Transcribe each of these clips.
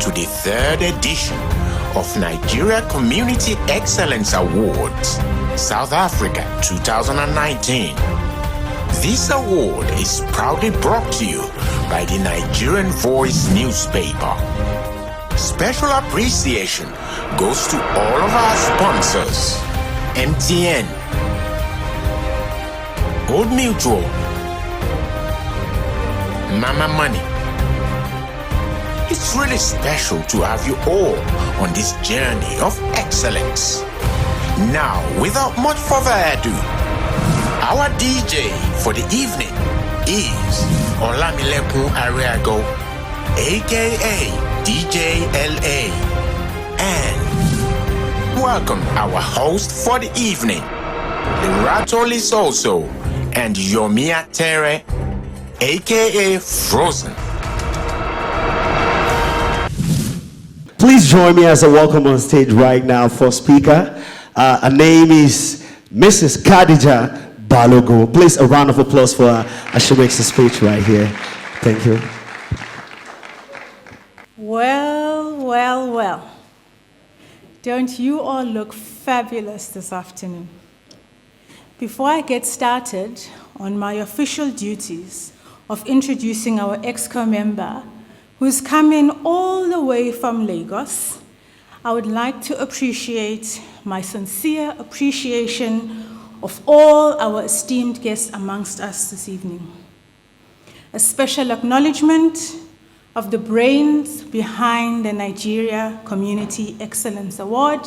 to the third edition of Nigeria Community Excellence Awards, South Africa 2019. This award is proudly brought to you by the Nigerian Voice newspaper. Special appreciation goes to all of our sponsors: MTN, Old Mutual, Mama Money. It's really special to have you all on this journey of excellence. Now, without much further ado, our DJ for the evening is Olamilekan Ariago, aka DJ LA. And welcome our host for the evening, Lerato Lisoso and Yomiya Tere, aka Frozen. Please join me as I welcome on stage right now for speaker. Her name is Mrs. Khadija Balogun. Please, a round of applause for her as she makes a speech right here. Thank you. Well. Don't you all look fabulous this afternoon? Before I get started on my official duties of introducing our EXCO member, who's coming all the way from Lagos, I would like to appreciate my sincere appreciation of all our esteemed guests amongst us this evening. A special acknowledgement of the brains behind the Nigeria Community Excellence Award,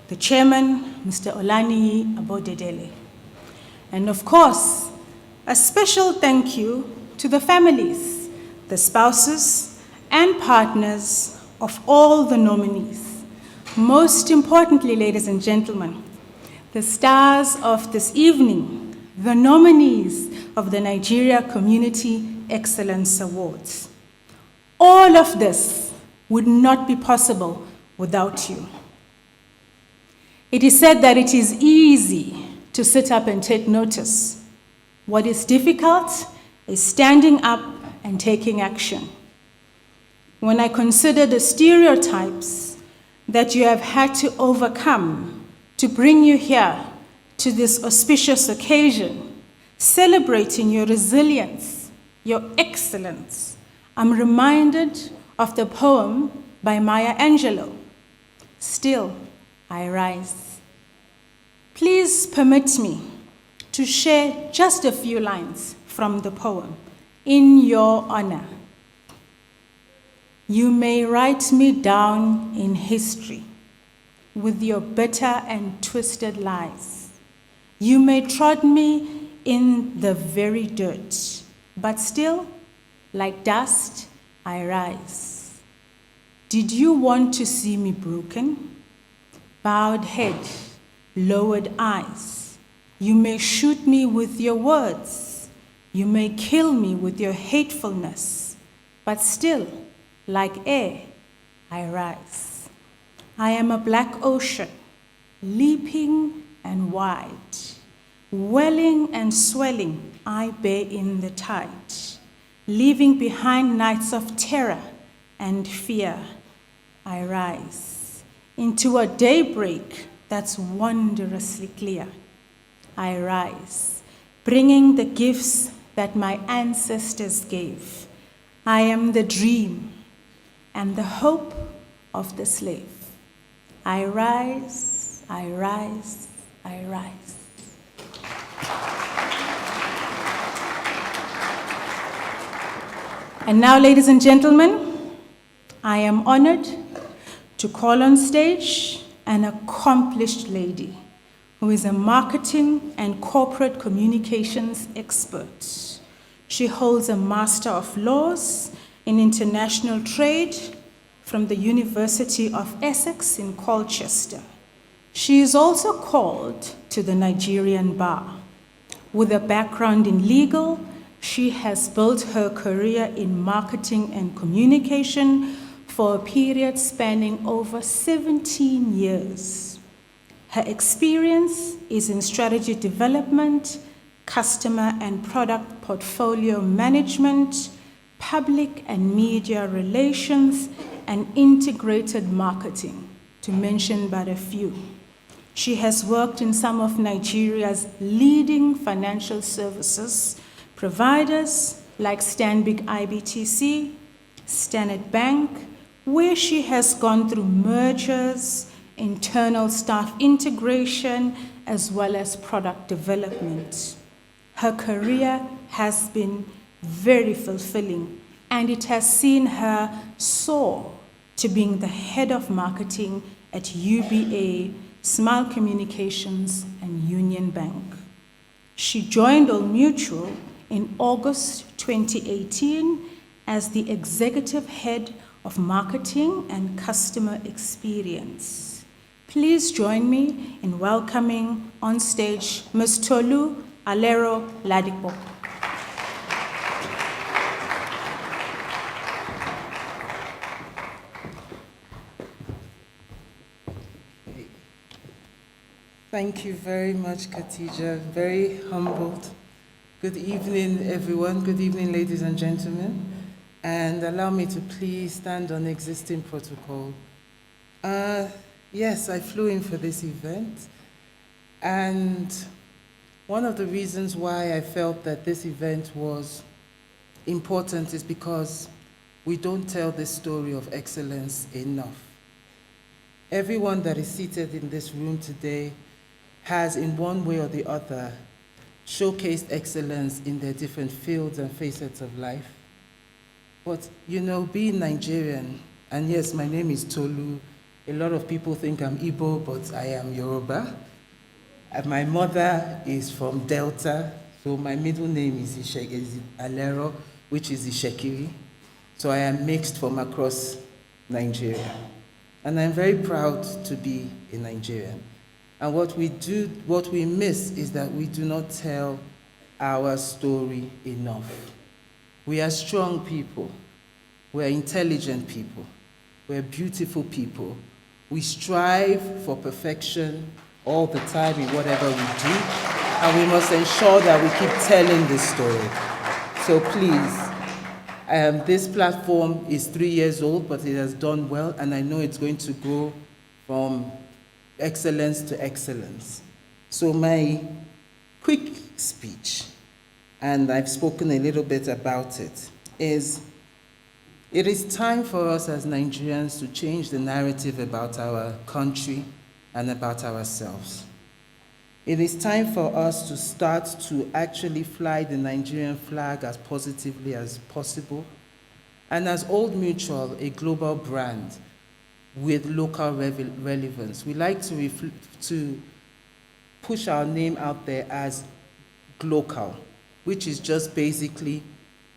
the chairman, Mr. Olaniyi Abodedele. And of course, a special thank you to the families, the spouses, and partners of all the nominees. Most importantly, ladies and gentlemen, the stars of this evening, the nominees of the Nigeria Community Excellence Awards. All of this would not be possible without you. It is said that it is easy to sit up and take notice. What is difficult is standing up and taking action. When I consider the stereotypes that you have had to overcome to bring you here to this auspicious occasion, celebrating your resilience, your excellence, I'm reminded of the poem by Maya Angelou, Still I Rise. Please permit me to share just a few lines from the poem in your honor. You may write me down in history with your bitter and twisted lies. You may trod me in the very dirt, but still, like dust, I rise. Did you want to see me broken? Bowed head, lowered eyes. You may shoot me with your words. You may kill me with your hatefulness, but still, like air, I rise. I am a black ocean, leaping and wide. Welling and swelling, I bear in the tide. Leaving behind nights of terror and fear, I rise into a daybreak that's wondrously clear. I rise, bringing the gifts that my ancestors gave. I am the dream and the hope of the slave. I rise, I rise, I rise. And now, ladies and gentlemen, I am honored to call on stage an accomplished lady who is a marketing and corporate communications expert. She holds a Master of Laws in International Trade from the University of Essex in Colchester. She is also called to the Nigerian Bar. With a background in legal, she has built her career in marketing and communication for a period spanning over 17 years. Her experience is in strategy development, customer and product portfolio management, public and media relations, and integrated marketing, to mention but a few. She has worked in some of Nigeria's leading financial services providers like Stanbic IBTC, Standard Bank, where she has gone through mergers, internal staff integration, as well as product development. Her career has been very fulfilling, and it has seen her soar to being the head of marketing at UBA, Smile Communications, and Union Bank. She joined Old Mutual in August 2018 as the executive head of marketing and customer experience. Please join me in welcoming on stage Ms. Tolu Alero Ladipo. Thank you very much, Khadija. Very humbled. Good evening, everyone. Good evening, ladies and gentlemen. And allow me to please stand on existing protocol. Yes, I flew in for this event. And one of the reasons why I felt that this event was important is because we don't tell the story of excellence enough. Everyone that is seated in this room today has, in one way or the other, showcased excellence in their different fields and facets of life. But, you know, being Nigerian, and yes, my name is Tolu. A lot of people think I'm Igbo, but I am Yoruba. And my mother is from Delta, so my middle name is Alero, which is Ishekiri. So I am mixed from across Nigeria. And I'm very proud to be a Nigerian. And what we miss is that we do not tell our story enough. We are strong people. We're intelligent people. We're beautiful people. We strive for perfection all the time in whatever we do. And we must ensure that we keep telling this story. So please, this platform is 3 years old, but it has done well, and I know it's going to go from excellence to excellence. So my quick speech, and I've spoken a little bit about it, is it is time for us as Nigerians to change the narrative about our country and about ourselves. It is time for us to start to actually fly the Nigerian flag as positively as possible, and as Old Mutual, a global brand with local relevance. We like to push our name out there as Glocal, which is just basically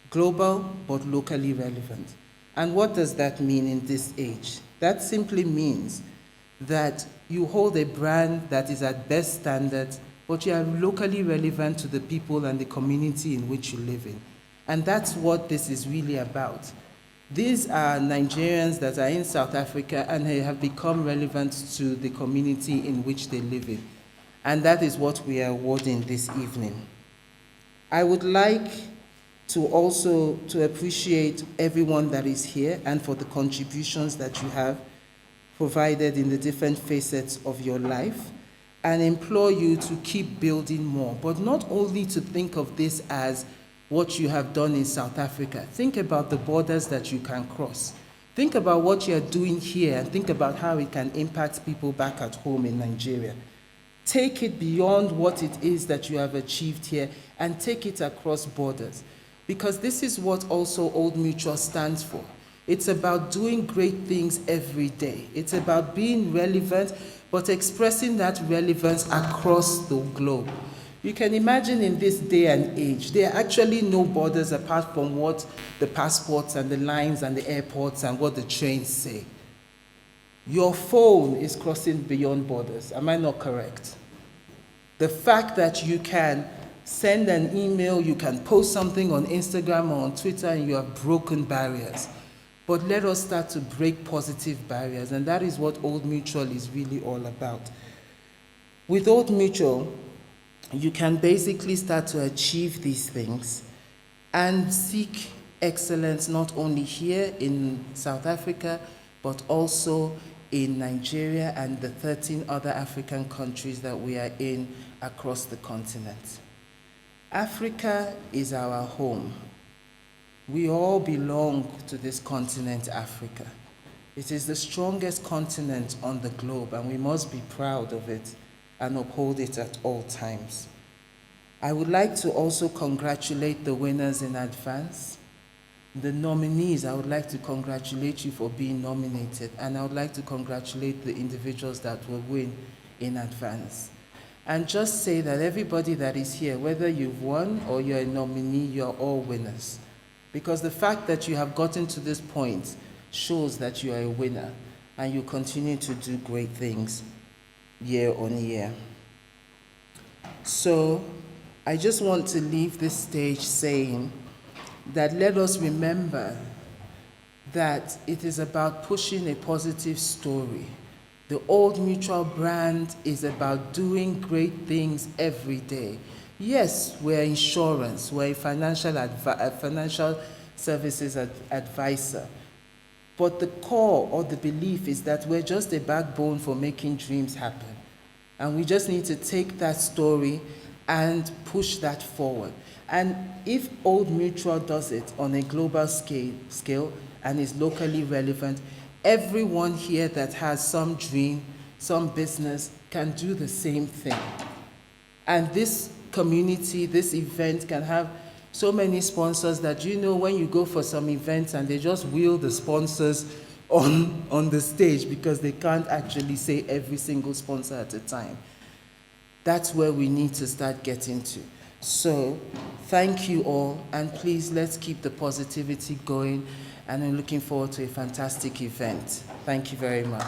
global but locally relevant. And what does that mean in this age? That simply means that you hold a brand that is at best standards, but you are locally relevant to the people and the community in which you live in. And that's what this is really about. These are Nigerians that are in South Africa and they have become relevant to the community in which they live in. And that is what we are awarding this evening. I would like to also appreciate everyone that is here and for the contributions that you have provided in the different facets of your life, and implore you to keep building more, but not only to think of this as what you have done in South Africa. Think about the borders that you can cross. Think about what you're doing here and think about how it can impact people back at home in Nigeria. Take it beyond what it is that you have achieved here and take it across borders. Because this is what also Old Mutual stands for. It's about doing great things every day. It's about being relevant, but expressing that relevance across the globe. You can imagine in this day and age, there are actually no borders apart from what the passports and the lines and the airports and what the trains say. Your phone is crossing beyond borders. Am I not correct? The fact that you can send an email, you can post something on Instagram or on Twitter, and you have broken barriers. But let us start to break positive barriers, and that is what Old Mutual is really all about. With Old Mutual, you can basically start to achieve these things and seek excellence not only here in South Africa, but also in Nigeria and the 13 other African countries that we are in across the continent. Africa is our home. We all belong to this continent, Africa. It is the strongest continent on the globe, and we must be proud of it and uphold it at all times. I would like to also congratulate the winners in advance. The nominees, I would like to congratulate you for being nominated, and I would like to congratulate the individuals that will win in advance. And just say that everybody that is here, whether you've won or you're a nominee, you're all winners. Because the fact that you have gotten to this point shows that you are a winner and you continue to do great things year on year. So I just want to leave this stage saying that let us remember that it is about pushing a positive story. The Old Mutual brand is about doing great things every day. Yes, we're insurance, we're a financial services advisor, but the core or the belief is that we're just a backbone for making dreams happen. And we just need to take that story and push that forward. And if Old Mutual does it on a global scale and is locally relevant, everyone here that has some dream, some business can do the same thing. And this community, this event can have so many sponsors that when you go for some events and they just wheel the sponsors on the stage because they can't actually say every single sponsor at a time. That's where we need to start getting to. So thank you all, and please let's keep the positivity going, and I'm looking forward to a fantastic event. Thank you very much.